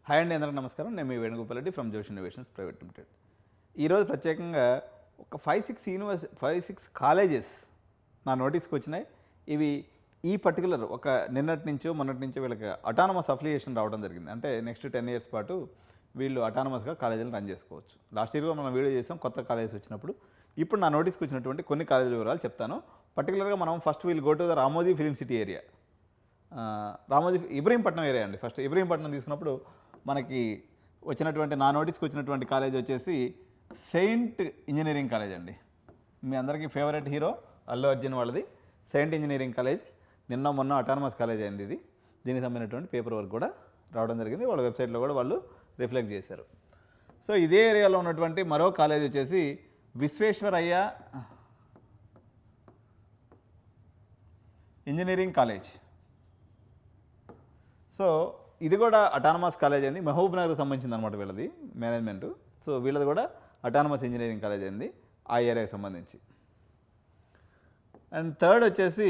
Hi అండి, అందరికీ నమస్కారం. నేను మీ వేణుగోపాల్ రెడ్డి ఫ్రమ్ జోష్ ఇన్నోవేషన్స్ ప్రైవేట్ లిమిటెడ్. ఈరోజు ప్రత్యేకంగా ఒక 5-6 కాలేజెస్ నా నోటీస్కి వచ్చినాయి. ఇవి ఈ పర్టికులర్ ఒక నిన్నటి నుంచో మొన్నటి నుంచో వీళ్ళకి అటానమస్ అఫిలియేషన్ రావడం జరిగింది. అంటే నెక్స్ట్ 10 years పాటు వీళ్ళు అటానమస్గా కాలేజీలు రన్ చేసుకోవచ్చు. లాస్ట్ ఇయర్గా మనం వీడియో చేసాం కొత్త కాలేజెస్ వచ్చినప్పుడు. ఇప్పుడు నా నోటీస్కి వచ్చినటువంటి కొన్ని కాలేజీల వివరాలు చెప్తాను. పర్టికులర్గా మనం first we'll go to the Ramoji film city area. Ramoji Ibrahimpatnam area అండి. ఫస్ట్ ఇబ్రహీంపట్నం తీసుకున్నప్పుడు మనకి వచ్చినటువంటి నా నోటీస్కి వచ్చినటువంటి కాలేజ్ వచ్చేసి సెయింట్ ఇంజనీరింగ్ కాలేజ్ అండి. మీ అందరికీ ఫేవరెట్ హీరో అల్లు అర్జున్ వాళ్ళది సెయింట్ ఇంజనీరింగ్ కాలేజ్. నిన్న మొన్న అటానమస్ కాలేజ్ అయింది ఇది. దీనికి సంబంధించినటువంటి పేపర్ వర్క్ కూడా రావడం జరిగింది. వాళ్ళ వెబ్సైట్లో కూడా వాళ్ళు రిఫ్లెక్ట్ చేశారు. సో ఇదే ఏరియాలో ఉన్నటువంటి మరో కాలేజ్ వచ్చేసి విశ్వేశ్వరయ్య ఇంజనీరింగ్ కాలేజ్. సో ఇది కూడా అటానమస్ కాలేజ్ అయింది. మహబూబ్ నగర్కి సంబంధించింది అనమాట వీళ్ళది మేనేజ్మెంటు. సో వీళ్ళది కూడా అటానమస్ ఇంజనీరింగ్ కాలేజ్ అయింది ఆ ఏరియాకి సంబంధించి. అండ్ థర్డ్ వచ్చేసి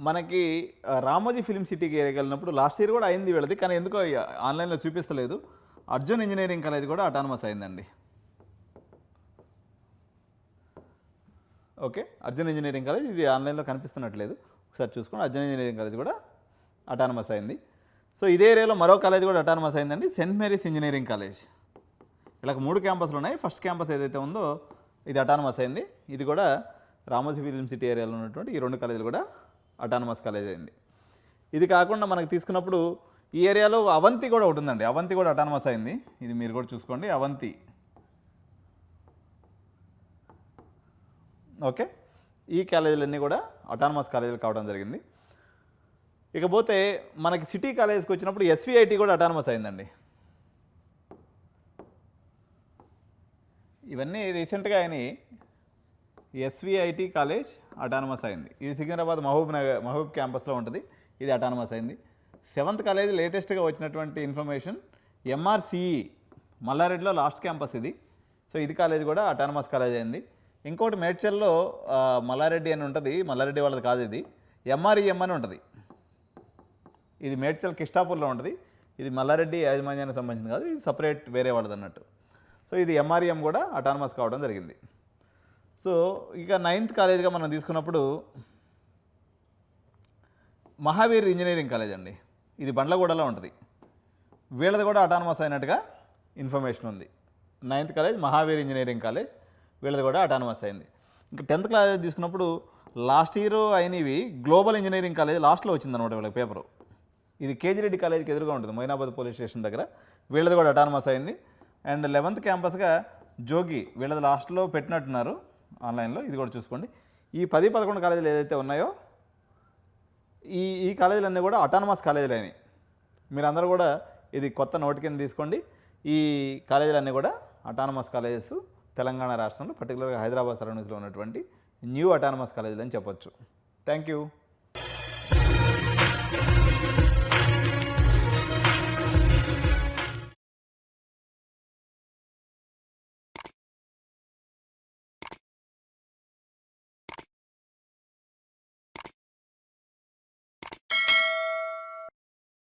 మనకి రామోజీ ఫిలిం సిటీకి ఏరియాకి వెళ్ళినప్పుడు లాస్ట్ ఇయర్ కూడా అయింది వీళ్ళది, కానీ ఎందుకో ఆన్లైన్లో చూపిస్తలేదు. అర్జున్ ఇంజనీరింగ్ కాలేజ్ కూడా అటానమస్ అయిందండి. ఓకే, అర్జున్ ఇంజనీరింగ్ కాలేజ్ ఇది ఆన్లైన్లో కనిపిస్తున్నట్లేదు, ఒకసారి చూసుకోండి. అర్జున్ ఇంజనీరింగ్ కాలేజ్ కూడా అటానమస్ అయింది. సో ఇదే ఏరియాలో మరో కాలేజ్ కూడా అటానమస్ అయిందండి, సెయింట్ మేరీస్ ఇంజనీరింగ్ కాలేజ్. ఇలాగ 3 క్యాంపస్లు ఉన్నాయి. ఫస్ట్ క్యాంపస్ ఏదైతే ఉందో ఇది అటానమస్ అయింది. ఇది కూడా రామోజీ ఫిలిం సిటీ ఏరియాలో ఉన్నటువంటి ఈ 2 కాలేజీలు కూడా అటానమస్ కాలేజ్ అయింది. ఇది కాకుండా మనకు తీసుకున్నప్పుడు ఈ ఏరియాలో అవంతి కూడా ఒకటి ఉందండి. అవంతి కూడా అటానమస్ అయింది. ఇది మీరు కూడా చూసుకోండి, అవంతి. ఓకే, ఈ కాలేజీలన్నీ కూడా అటానమస్ కాలేజీలు కావడం జరిగింది. ఇకపోతే మనకి సిటీ కాలేజ్కి వచ్చినప్పుడు ఎస్విఐటి కూడా అటానమస్ అయిందండి. ఇవన్నీ రీసెంట్గా అయినాయి. ఎస్విఐటి కాలేజ్ అటానమస్ అయింది. ఇది సికింద్రాబాద్ మహబూబ్ క్యాంపస్లో ఉంటుంది. ఇది అటానమస్ అయింది. 7th కాలేజ్ లేటెస్ట్గా వచ్చినటువంటి ఇన్ఫర్మేషన్ ఎంఆర్సిఈ మల్లారెడ్డిలో లాస్ట్ క్యాంపస్ ఇది. సో ఇది కాలేజ్ కూడా అటానమస్ కాలేజ్ అయింది. ఇంకోటి మేడ్చల్లో మల్లారెడ్డి అని ఉంటుంది, మల్లారెడ్డి వాళ్ళది కాదు ఇది, ఎంఆర్ఈఎం అని ఉంటుంది. ఇది మేడ్చల్ కిష్టాపూర్లో ఉంటుంది. ఇది మల్లారెడ్డి యాజమాన్యానికి సంబంధించింది కాదు, ఇది సపరేట్ వేరే వాళ్ళది అన్నట్టు. సో ఇది ఎంఆర్ఈఎం కూడా అటానమస్ కావడం జరిగింది. సో ఇక 9th కాలేజ్గా మనం తీసుకున్నప్పుడు మహావీర్ ఇంజనీరింగ్ కాలేజ్ అండి. ఇది బండ్లగూడలో ఉంటుంది. వీళ్ళది కూడా అటానమస్ అయినట్టుగా ఇన్ఫర్మేషన్ ఉంది. 9th college Mahavir engineering college, వీళ్ళది కూడా అటానమస్ అయింది. ఇంకా 10th కాలేజ్ తీసుకున్నప్పుడు లాస్ట్ ఇయర్ అయినవి గ్లోబల్ ఇంజనీరింగ్ కాలేజ్ లాస్ట్లో వచ్చిందనమాట వీళ్ళకి పేపరు. ఇది కేజిరెడ్డి కాలేజ్కి ఎదురుగా ఉంటుంది, మొయినాబాద్ పోలీస్ స్టేషన్ దగ్గర. వీళ్ళది కూడా అటానమస్ అయింది. అండ్ 11th క్యాంపస్గా జోగి, వీళ్ళది లాస్ట్లో పెట్టినట్టున్నారు ఆన్లైన్లో, ఇది కూడా చూసుకోండి. ఈ 10-11 కాలేజీలు ఏదైతే ఉన్నాయో ఈ కాలేజీలన్నీ కూడా అటానమస్ కాలేజీలు అయినాయి. మీరందరూ కూడా ఇది కొత్త నోట్ కింద తీసుకోండి. ఈ కాలేజీలన్నీ కూడా అటానమస్ కాలేజెస్ తెలంగాణ రాష్ట్రంలో, పర్టికులర్గా హైదరాబాద్ సరౌండింగ్స్లో ఉన్నటువంటి న్యూ అటానమస్ కాలేజీలు అని చెప్పొచ్చు. Thank you.